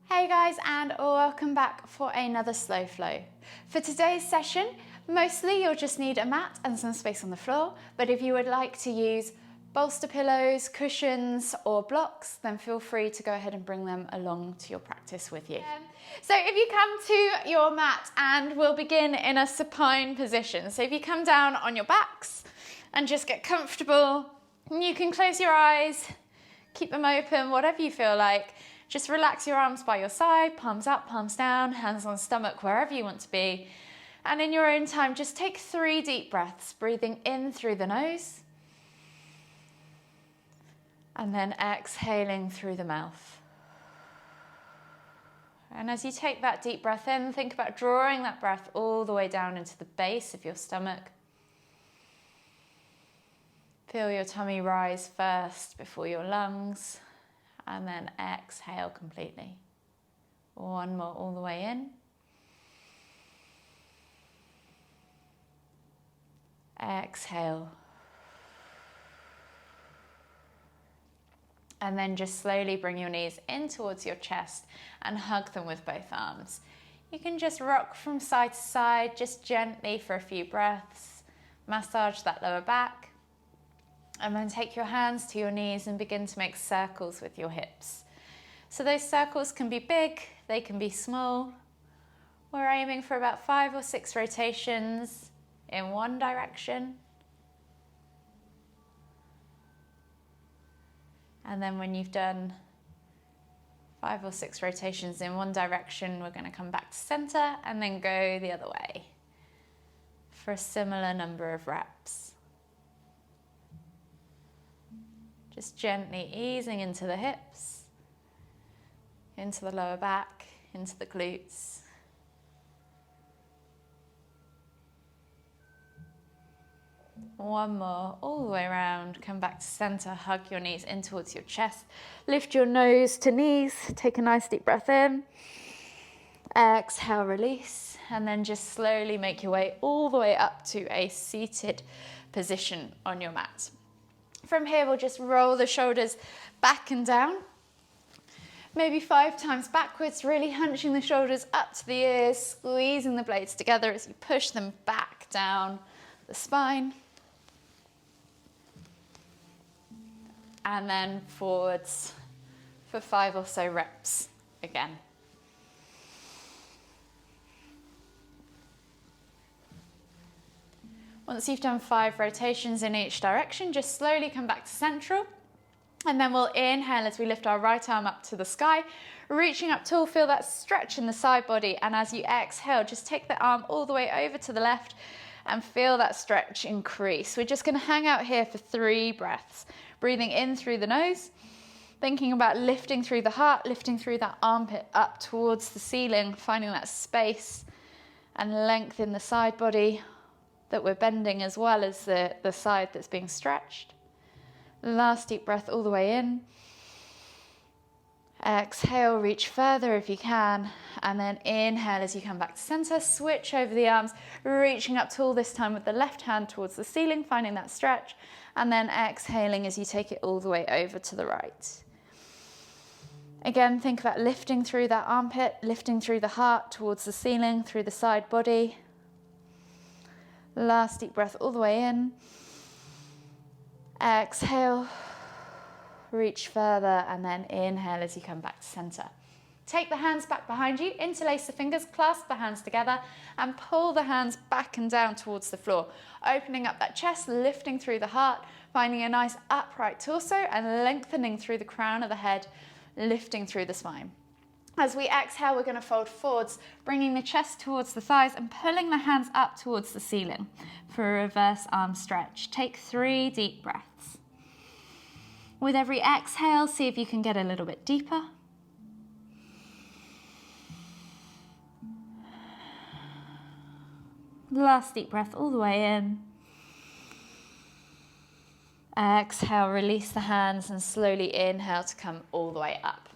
Hey guys, and welcome back for another Slow Flow. For today's session, mostly you'll just need a mat and some space on the floor, but if you would like to use bolster pillows, cushions or blocks, then feel free to go ahead and bring them along to your practice with you. So if you come to your mat, and we'll begin in a supine position. So if you come down on your backs and just get comfortable, you can close your eyes, keep them open, whatever you feel like. Just relax your arms by your side, palms up, palms down, hands on stomach, wherever you want to be. And in your own time, just take 3 deep breaths, breathing in through the nose. And then exhaling through the mouth. And as you take that deep breath in, think about drawing that breath all the way down into the base of your stomach. Feel your tummy rise first before your lungs. And then exhale completely. One more all the way in. Exhale. And then just slowly bring your knees in towards your chest and hug them with both arms. You can just rock from side to side, just gently for a few breaths. Massage that lower back. And then take your hands to your knees and begin to make circles with your hips. So those circles can be big, they can be small. We're aiming for about 5 or 6 rotations in one direction. And then when you've done 5 or 6 rotations in one direction, we're going to come back to center and then go the other way for a similar number of reps. Just gently easing into the hips, into the lower back, into the glutes. One more, all the way around, come back to center, hug your knees in towards your chest, lift your nose to knees, take a nice deep breath in, exhale, release, and then just slowly make your way all the way up to a seated position on your mat. From here, we'll just roll the shoulders back and down. Maybe 5 times backwards, really hunching the shoulders up to the ears, squeezing the blades together as you push them back down the spine. And then forwards for 5 or so reps again. Once you've done 5 rotations in each direction, just slowly come back to central. And then we'll inhale as we lift our right arm up to the sky, reaching up tall, feel that stretch in the side body. And as you exhale, just take the arm all the way over to the left and feel that stretch increase. We're just gonna hang out here for 3 breaths, breathing in through the nose, thinking about lifting through the heart, lifting through that armpit up towards the ceiling, finding that space and length in the side body, that we're bending as well as the side that's being stretched. Last deep breath all the way in. Exhale, reach further if you can, and then inhale as you come back to center, switch over the arms, reaching up tall this time with the left hand towards the ceiling, finding that stretch, and then exhaling as you take it all the way over to the right. Again, think about lifting through that armpit, lifting through the heart towards the ceiling, through the side body. Last deep breath all the way in. Exhale, reach further, and then inhale as you come back to center. Take the hands back behind you, interlace the fingers, clasp the hands together, and pull the hands back and down towards the floor. Opening up that chest, lifting through the heart, finding a nice upright torso, and lengthening through the crown of the head, lifting through the spine. As we exhale, we're going to fold forwards, bringing the chest towards the thighs and pulling the hands up towards the ceiling for a reverse arm stretch. Take 3 deep breaths. With every exhale, see if you can get a little bit deeper. Last deep breath all the way in. Exhale, release the hands and slowly inhale to come all the way up.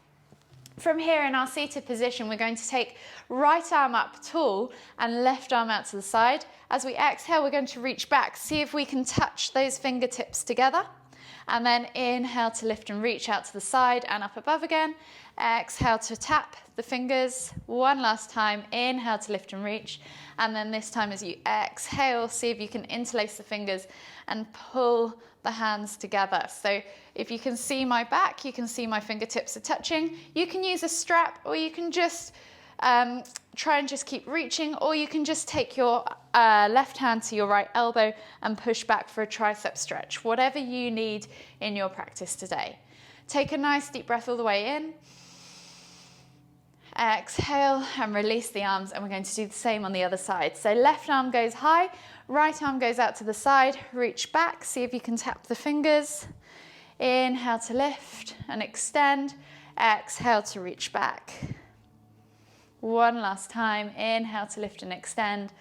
From here in our seated position, we're going to take right arm up tall and left arm out to the side. As we exhale, we're going to reach back. See if we can touch those fingertips together. And then inhale to lift and reach out to the side and up above again. Exhale to tap the fingers. One last time, inhale to lift and reach. And then this time as you exhale, see if you can interlace the fingers and pull the hands together. So if you can see my back, you can see my fingertips are touching. You can use a strap, or you can just try and just keep reaching, or you can just take your left hand to your right elbow and push back for a tricep stretch, whatever you need in your practice today. Take a nice deep breath all the way in. Exhale and release the arms, and we're going to do the same on the other side. So left arm goes high, right arm goes out to the side, reach back, see if you can tap the fingers. Inhale to lift and extend, exhale to reach back. One last time, inhale to lift and extend,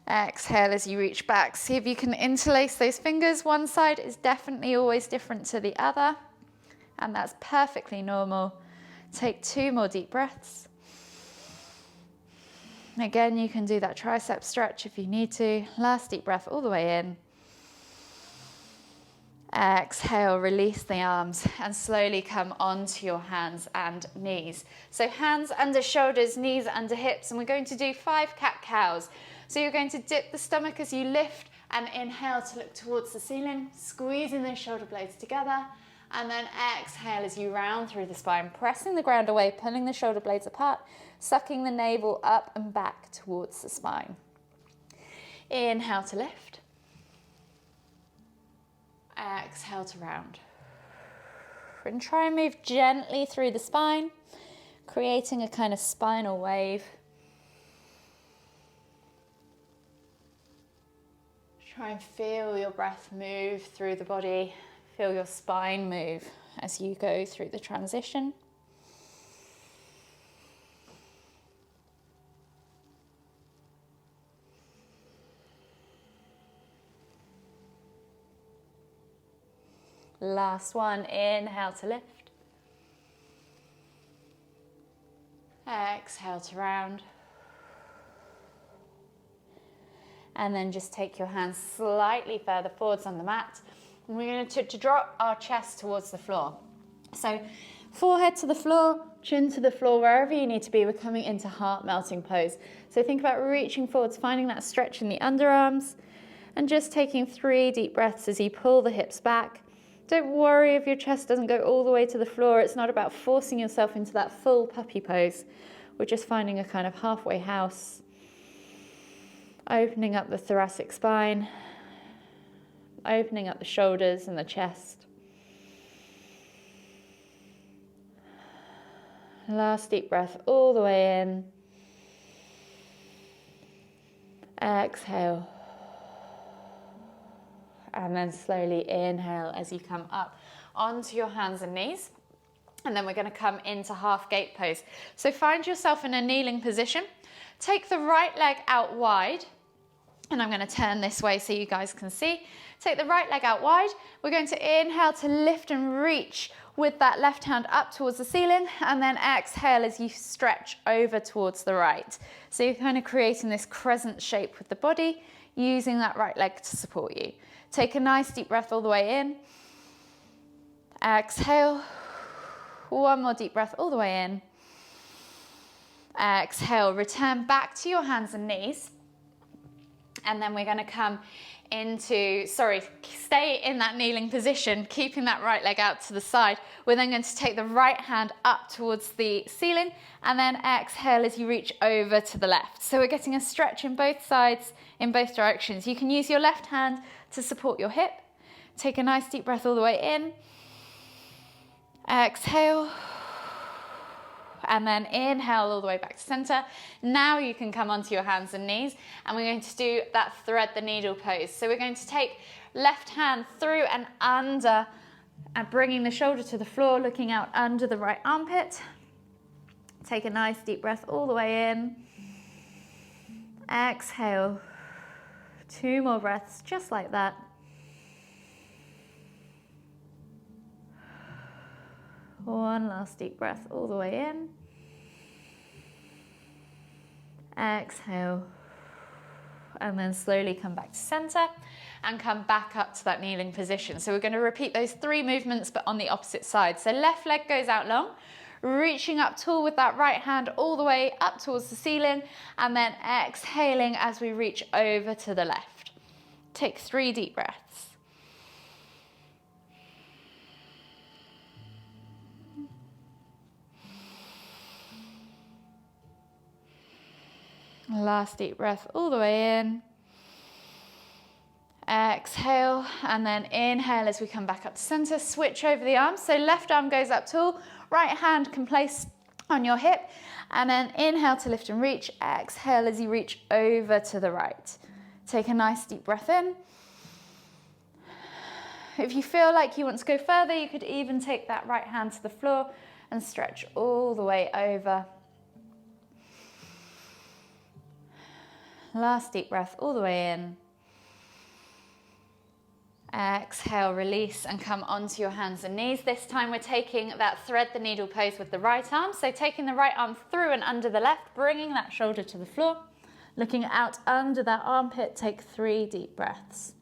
exhale as you reach back. See if you can interlace those fingers. One side is definitely always different to the other, and that's perfectly normal. Take 2 more deep breaths. Again, you can do that tricep stretch if you need to. Last deep breath all the way in. Exhale, release the arms and slowly come onto your hands and knees. So hands under shoulders, knees under hips, and we're going to do 5 cat-cows. So you're going to dip the stomach as you lift and inhale to look towards the ceiling, squeezing those shoulder blades together, and then exhale as you round through the spine, pressing the ground away, pulling the shoulder blades apart, sucking the navel up and back towards the spine. Inhale to lift. Exhale to round. And try and move gently through the spine, creating a kind of spinal wave. Try and feel your breath move through the body. Feel your spine move as you go through the transition. Last one, inhale to lift. Exhale to round. And then just take your hands slightly further forwards on the mat. And we're going to drop our chest towards the floor. So forehead to the floor, chin to the floor, wherever you need to be. We're coming into heart melting pose. So think about reaching forwards, finding that stretch in the underarms, and just taking 3 deep breaths as you pull the hips back. Don't worry if your chest doesn't go all the way to the floor. It's not about forcing yourself into that full puppy pose. We're just finding a kind of halfway house. Opening up the thoracic spine, opening up the shoulders and the chest. Last deep breath all the way in. Exhale. And then slowly inhale as you come up onto your hands and knees. And then we're going to come into half gate pose. So find yourself in a kneeling position. Take the right leg out wide. And I'm going to turn this way so you guys can see. Take the right leg out wide. We're going to inhale to lift and reach with that left hand up towards the ceiling, and then exhale as you stretch over towards the right. So you're kind of creating this crescent shape with the body, using that right leg to support you. Take a nice deep breath all the way in. Exhale. One more deep breath all the way in. Exhale. Return back to your hands and knees. And then we're going to come into, stay in that kneeling position, keeping that right leg out to the side. We're then going to take the right hand up towards the ceiling, and then exhale as you reach over to the left. So we're getting a stretch in both sides, in both directions. You can use your left hand to support your hip. Take a nice deep breath all the way in. Exhale. And then inhale all the way back to center. Now you can come onto your hands and knees, and we're going to do that thread the needle pose. So we're going to take left hand through and under, and bringing the shoulder to the floor, looking out under the right armpit. Take a nice deep breath all the way in. Exhale. 2 more breaths, just like that. One last deep breath all the way in. Exhale. And then slowly come back to center. and come back up to that kneeling position. So we're going to repeat those 3 movements, but on the opposite side. So left leg goes out long, reaching up tall with that right hand all the way up towards the ceiling, and then exhaling as we reach over to the left. Take 3 deep breaths. Last deep breath all the way in. Exhale, and then inhale as we come back up to center. Switch over the arms. So left arm goes up tall, right hand can place on your hip, and then inhale to lift and reach. Exhale as you reach over to the right. Take a nice deep breath in. If you feel like you want to go further, you could even take that right hand to the floor and stretch all the way over. Last deep breath all the way in. Exhale, release, and come onto your hands and knees. This time we're taking that thread the needle pose with the right arm. So taking the right arm through and under the left, bringing that shoulder to the floor. Looking out under that armpit, take 3 deep breaths.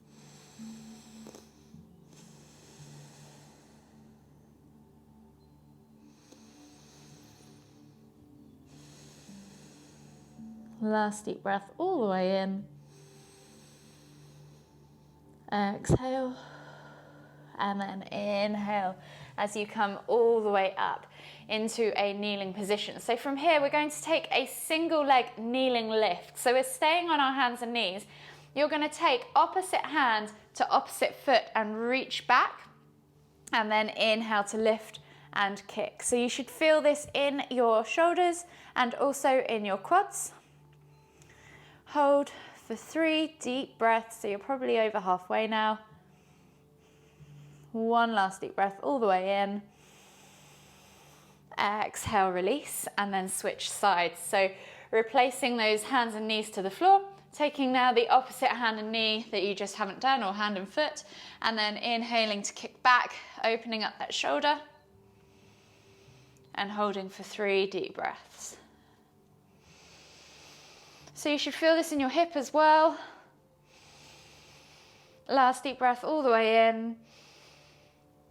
Last deep breath all the way in. Exhale, and then inhale as you come all the way up into a kneeling position. So from here, we're going to take a single leg kneeling lift. So we're staying on our hands and knees. You're going to take opposite hand to opposite foot and reach back, and then inhale to lift and kick. So you should feel this in your shoulders and also in your quads. Hold for 3 deep breaths, so you're probably over halfway now. 1 last deep breath all the way in. Exhale, release, and then switch sides. So replacing those hands and knees to the floor, taking now the opposite hand and knee that you just haven't done, or hand and foot, and then inhaling to kick back, opening up that shoulder, and holding for 3 deep breaths. So you should feel this in your hip as well. Last deep breath all the way in.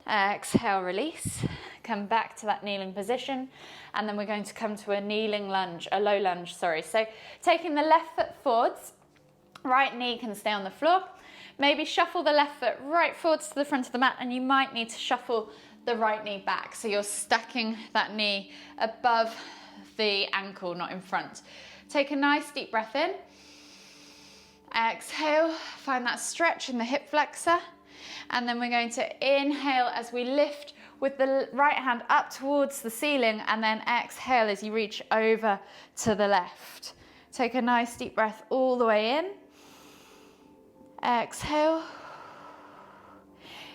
Exhale, release. Come back to that kneeling position. And then we're going to come to a kneeling lunge, a low lunge, sorry. So taking the left foot forwards, right knee can stay on the floor. Maybe shuffle the left foot right forwards to the front of the mat, and you might need to shuffle the right knee back. So you're stacking that knee above the ankle, not in front. Take a nice deep breath in. Exhale, find that stretch in the hip flexor. And then we're going to inhale as we lift with the right hand up towards the ceiling, and then exhale as you reach over to the left. Take a nice deep breath all the way in. Exhale.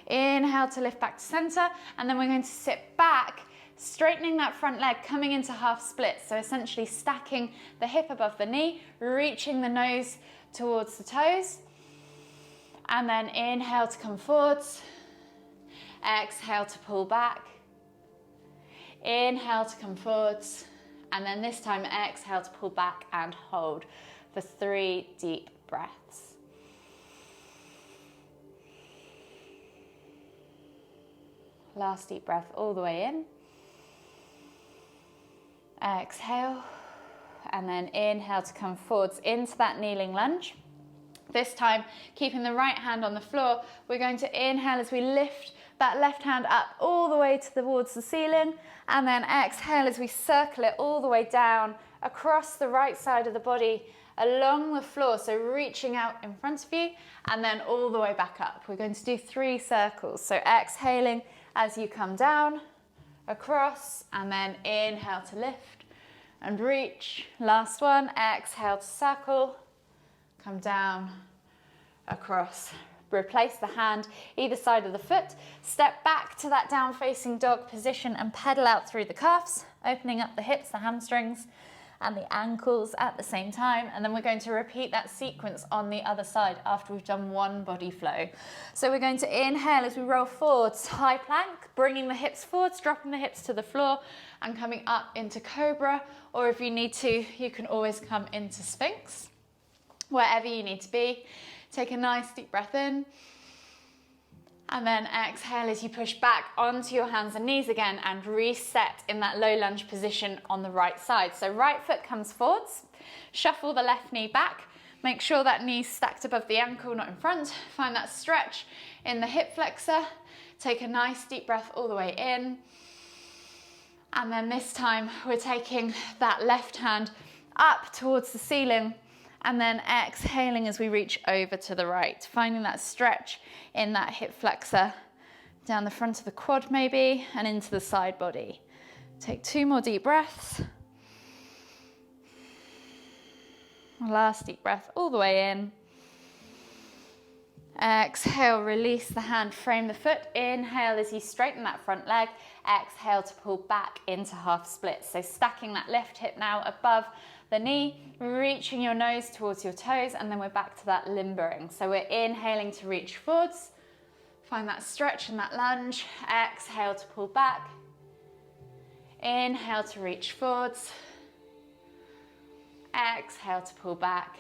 Inhale to lift back to center, and then we're going to sit back, straightening that front leg, coming into half split. So essentially stacking the hip above the knee, reaching the nose towards the toes. And then inhale to come forwards. Exhale to pull back. Inhale to come forwards. And then this time exhale to pull back and hold for 3 deep breaths. Last deep breath all the way in. Exhale, and then inhale to come forwards into that kneeling lunge. This time, keeping the right hand on the floor, we're going to inhale as we lift that left hand up all the way towards the ceiling, and then exhale as we circle it all the way down across the right side of the body, along the floor, so reaching out in front of you, and then all the way back up. We're going to do 3 circles, so exhaling as you come down, across, and then inhale to lift and reach. Last one, exhale to circle, come down, across. Replace the hand either side of the foot, step back to that down facing dog position and pedal out through the calves, opening up the hips, the hamstrings, and the ankles at the same time. And then we're going to repeat that sequence on the other side after we've done 1 body flow. So we're going to inhale as we roll forwards, high plank, bringing the hips forwards, dropping the hips to the floor, and coming up into cobra. Or if you need to, you can always come into Sphinx, wherever you need to be. Take a nice deep breath in. And then exhale as you push back onto your hands and knees again and reset in that low lunge position on the right side. So right foot comes forwards, shuffle the left knee back, make sure that knee's stacked above the ankle, not in front. Find that stretch in the hip flexor. Take a nice deep breath all the way in. And then this time we're taking that left hand up towards the ceiling and then exhaling as we reach over to the right, finding that stretch in that hip flexor, down the front of the quad maybe, and into the side body. Take 2 more deep breaths. Last deep breath all the way in. Exhale, release the hand, frame the foot. Inhale as you straighten that front leg. Exhale to pull back into half split. So stacking that left hip now above the knee, reaching your nose towards your toes, and then we're back to that limbering. So we're inhaling to reach forwards. Find that stretch and that lunge. Exhale to pull back. Inhale to reach forwards. Exhale to pull back.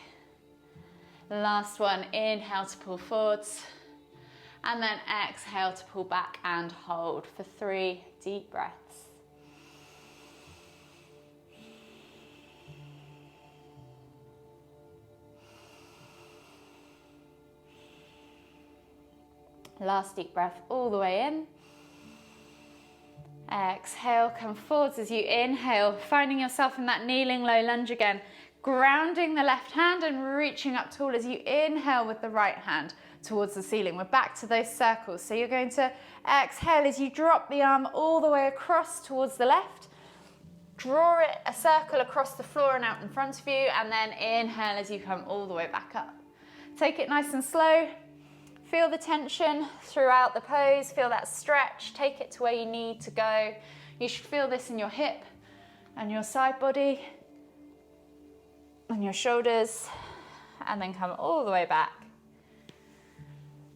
Last one, inhale to pull forwards. And then exhale to pull back and hold for 3 deep breaths. Last deep breath all the way in. Exhale, come forwards as you inhale, finding yourself in that kneeling low lunge again, grounding the left hand and reaching up tall as you inhale with the right hand towards the ceiling. We're back to those circles. So you're going to exhale as you drop the arm all the way across towards the left. Draw it a circle across the floor and out in front of you, and then inhale as you come all the way back up. Take it nice and slow. Feel the tension throughout the pose, feel that stretch, take it to where you need to go. You should feel this in your hip and your side body and your shoulders, and then come all the way back.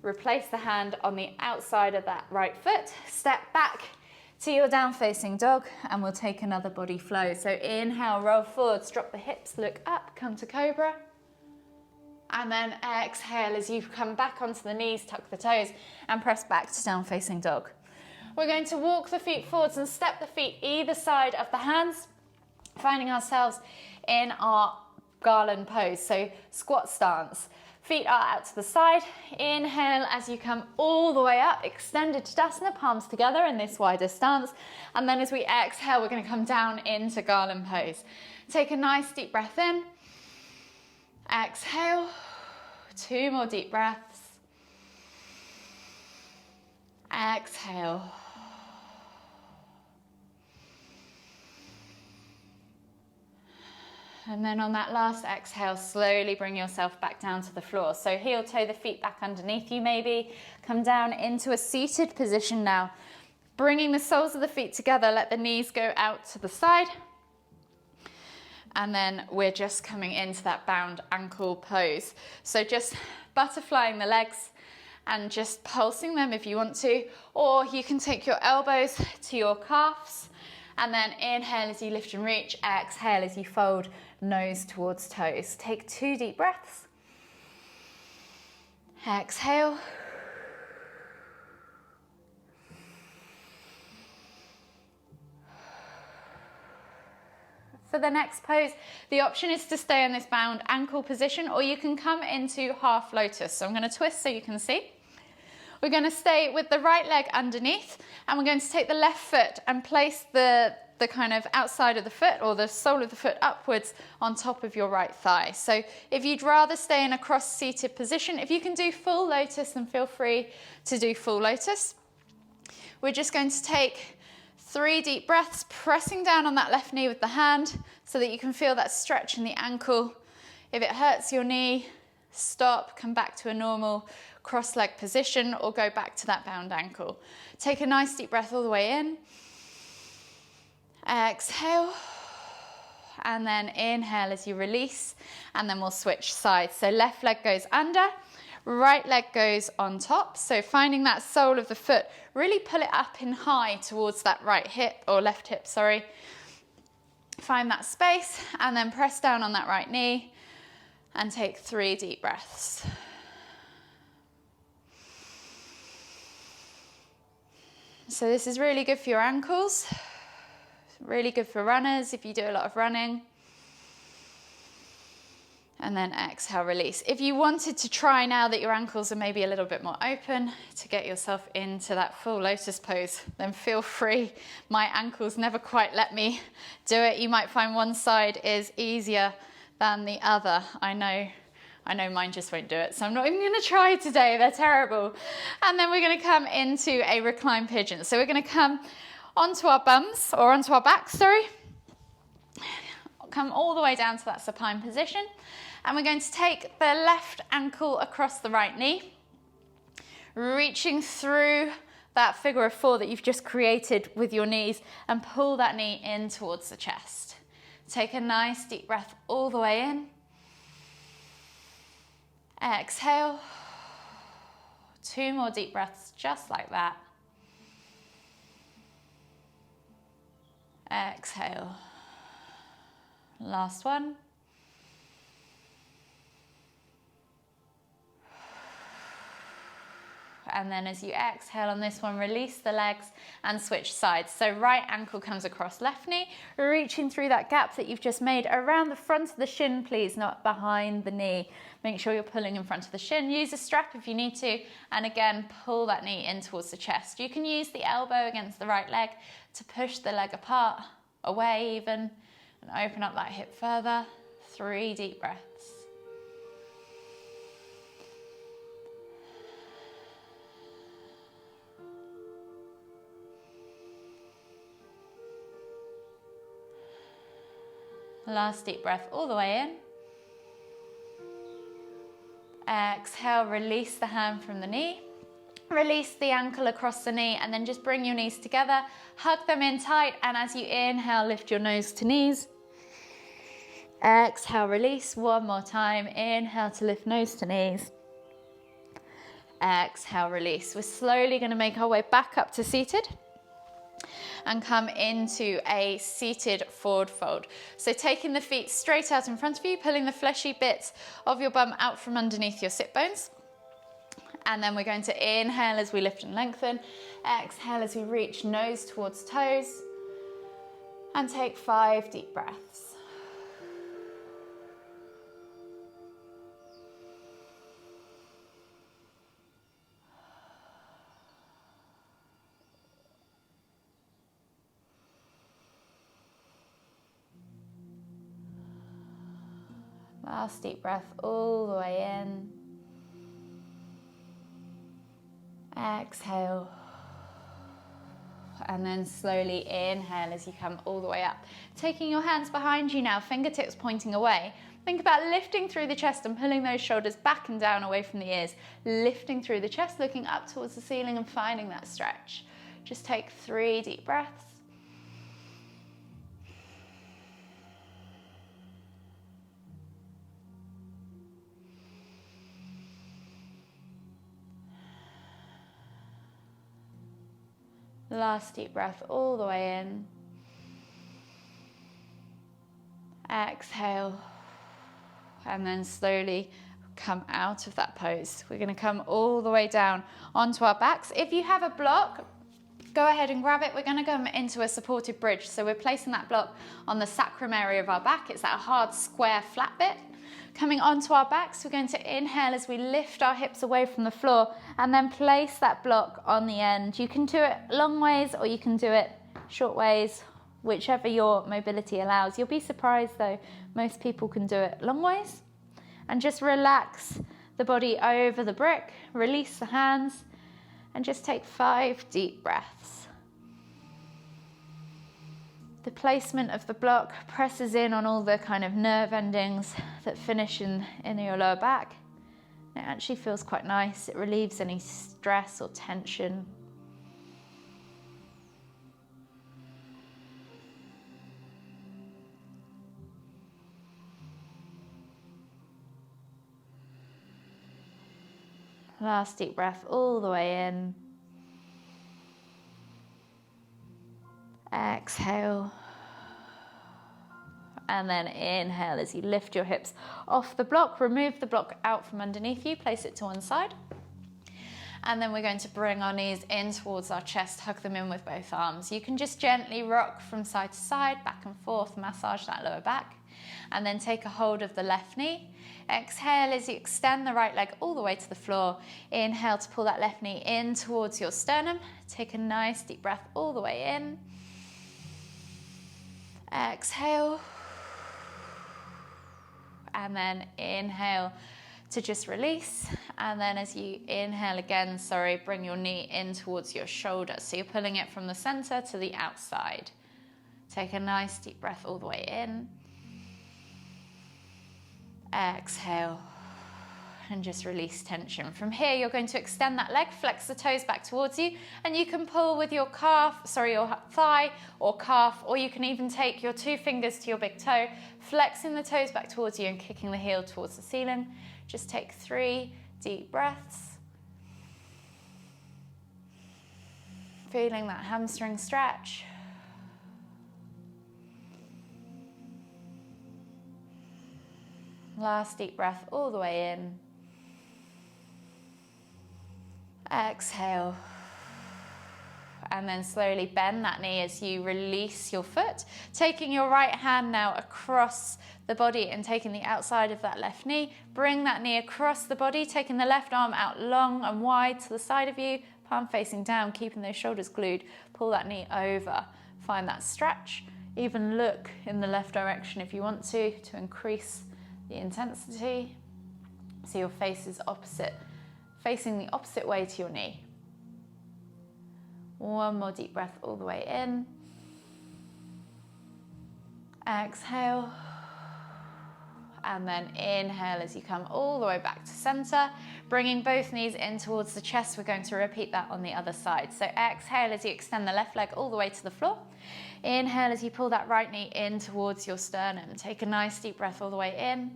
Replace the hand on the outside of that right foot, step back to your down facing dog, and we'll take another body flow. So inhale, roll forwards, drop the hips, look up, come to cobra. And then exhale as you come back onto the knees, tuck the toes, and press back to down facing dog. We're going to walk the feet forwards and step the feet either side of the hands, finding ourselves in our garland pose, so squat stance. Feet are out to the side. Inhale as you come all the way up, extended Tadasana, palms together in this wider stance. And then as we exhale, we're going to come down into garland pose. Take a nice deep breath in. Exhale, 2 more deep breaths. Exhale. And then on that last exhale, slowly bring yourself back down to the floor. So heel toe the feet back underneath you maybe. Come down into a seated position now. Bringing the soles of the feet together, let the knees go out to the side. And then we're just coming into that bound ankle pose. So just butterflying the legs and just pulsing them if you want to, or you can take your elbows to your calves and then inhale as you lift and reach, exhale as you fold nose towards toes. Take 2 deep breaths. Exhale. For the next pose, the option is to stay in this bound ankle position, or you can come into half lotus. So I'm going to twist so you can see. We're going to stay with the right leg underneath, and we're going to take the left foot and place the kind of outside of the foot or the sole of the foot upwards on top of your right thigh. So if you'd rather stay in a cross-seated position, if you can do full lotus, then feel free to do full lotus. We're just going to take 3 deep breaths, pressing down on that left knee with the hand so that you can feel that stretch in the ankle. If it hurts your knee, stop, come back to a normal cross-leg position or go back to that bound ankle. Take a nice deep breath all the way in. Exhale. And then inhale as you release, and then we'll switch sides. So left leg goes under, right leg goes on top. So finding that sole of the foot, really pull it up in high towards that right hip, or left hip, sorry. Find that space, and then press down on that right knee, and take 3 deep breaths. So this is really good for your ankles, really good for runners if you do a lot of running. And then exhale, release. If you wanted to try now that your ankles are maybe a little bit more open to get yourself into that full lotus pose, then feel free. My ankles never quite let me do it. You might find one side is easier than the other. I know mine just won't do it, so I'm not even gonna try today, they're terrible. And then we're gonna come into a reclined pigeon. So we're gonna come onto our bums, or onto our backs, sorry. Come all the way down to that supine position. And we're going to take the left ankle across the right knee, reaching through that figure of four that you've just created with your knees, and pull that knee in towards the chest. Take a nice deep breath all the way in. Exhale. 2 more deep breaths, just like that. Exhale. Last one. And then as you exhale on this one, release the legs and switch sides. So right ankle comes across left knee, reaching through that gap that you've just made around the front of the shin, please, not behind the knee. Make sure you're pulling in front of the shin. Use a strap if you need to. And again, pull that knee in towards the chest. You can use the elbow against the right leg to push the leg apart, away even, and open up that hip further. 3 deep breaths. Last deep breath all the way in. Exhale, release the hand from the knee. Release the ankle across the knee, and then just bring your knees together. Hug them in tight, and as you inhale, lift your nose to knees. Exhale, release. One more time. Inhale to lift nose to knees. Exhale, release. We're slowly going to make our way back up to seated and come into a seated forward fold. So taking the feet straight out in front of you, pulling the fleshy bits of your bum out from underneath your sit bones. And then we're going to inhale as we lift and lengthen. Exhale as we reach nose towards toes. And take 5 deep breaths. Last deep breath all the way in. Exhale. And then slowly inhale as you come all the way up. Taking your hands behind you now, fingertips pointing away. Think about lifting through the chest and pulling those shoulders back and down away from the ears. Lifting through the chest, looking up towards the ceiling and finding that stretch. Just take 3 deep breaths. Last deep breath all the way in. Exhale. And then slowly come out of that pose. We're going to come all the way down onto our backs. If you have a block, go ahead and grab it. We're going to go into a supported bridge. So we're placing that block on the sacrum area of our back. It's that hard square flat bit. Coming onto our backs, we're going to inhale as we lift our hips away from the floor and then place that block on the end. You can do it long ways or you can do it short ways, whichever your mobility allows. You'll be surprised though, most people can do it long ways. And just relax the body over the brick, release the hands, and just take 5 deep breaths. The placement of the block presses in on all the kind of nerve endings that finish in your lower back. It actually feels quite nice. It relieves any stress or tension. Last deep breath all the way in. Exhale. And then inhale as you lift your hips off the block. Remove the block out from underneath you. Place it to one side. And then we're going to bring our knees in towards our chest, hug them in with both arms. You can just gently rock from side to side, back and forth, massage that lower back. And then take a hold of the left knee. Exhale as you extend the right leg all the way to the floor. Inhale to pull that left knee in towards your sternum. Take a nice deep breath all the way in. Exhale. And then inhale to just release. And then as you inhale again, bring your knee in towards your shoulder. So you're pulling it from the center to the outside. Take a nice deep breath all the way in. Exhale. And just release tension. From here, you're going to extend that leg, flex the toes back towards you, and you can pull with your your thigh or calf, or you can even take your 2 fingers to your big toe, flexing the toes back towards you and kicking the heel towards the ceiling. Just take 3 deep breaths. Feeling that hamstring stretch. Last deep breath all the way in. Exhale. And then slowly bend that knee as you release your foot. Taking your right hand now across the body and taking the outside of that left knee. Bring that knee across the body, taking the left arm out long and wide to the side of you, palm facing down, keeping those shoulders glued. Pull that knee over. Find that stretch. Even look in the left direction if you want to increase the intensity. So your face is facing the opposite way to your knee. One more deep breath all the way in. Exhale. And then inhale as you come all the way back to center. Bringing both knees in towards the chest. We're going to repeat that on the other side. So exhale as you extend the left leg all the way to the floor. Inhale as you pull that right knee in towards your sternum. Take a nice deep breath all the way in.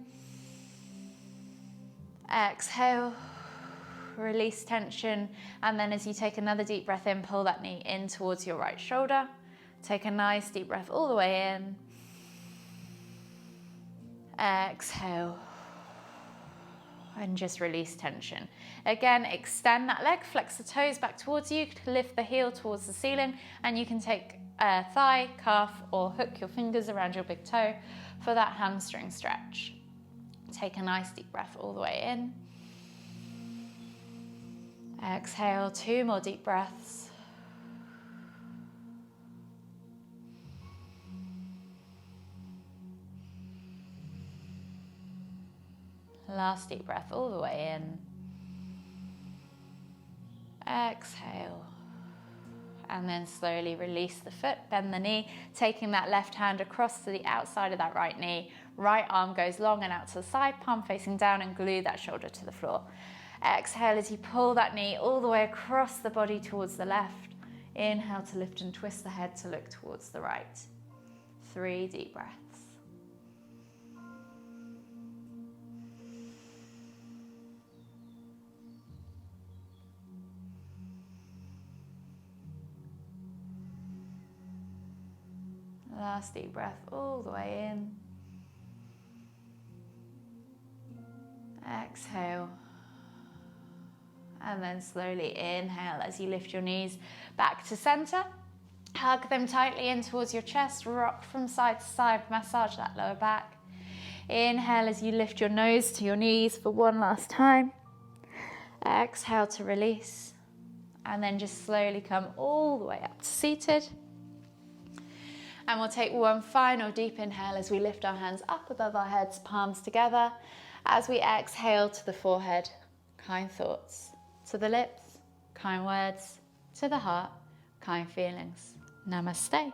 Exhale. Release tension, and then as you take another deep breath in, pull that knee in towards your right shoulder. Take a nice deep breath all the way in. Exhale. And just release tension. Again, extend that leg, flex the toes back towards you, lift the heel towards the ceiling, and you can take a thigh, calf, or hook your fingers around your big toe for that hamstring stretch. Take a nice deep breath all the way in. Exhale, 2 more deep breaths. Last deep breath all the way in. Exhale. And then slowly release the foot, bend the knee, taking that left hand across to the outside of that right knee. Right arm goes long and out to the side, palm facing down, and glue that shoulder to the floor. Exhale as you pull that knee all the way across the body towards the left. Inhale to lift and twist the head to look towards the right. 3 deep breaths. Last deep breath all the way in. Exhale. And then slowly inhale as you lift your knees back to center. Hug them tightly in towards your chest. Rock from side to side. Massage that lower back. Inhale as you lift your nose to your knees for one last time. Exhale to release. And then just slowly come all the way up to seated. And we'll take one final deep inhale as we lift our hands up above our heads, palms together. As we exhale to the forehead, kind thoughts. To the lips, kind words. To the heart, kind feelings. Namaste.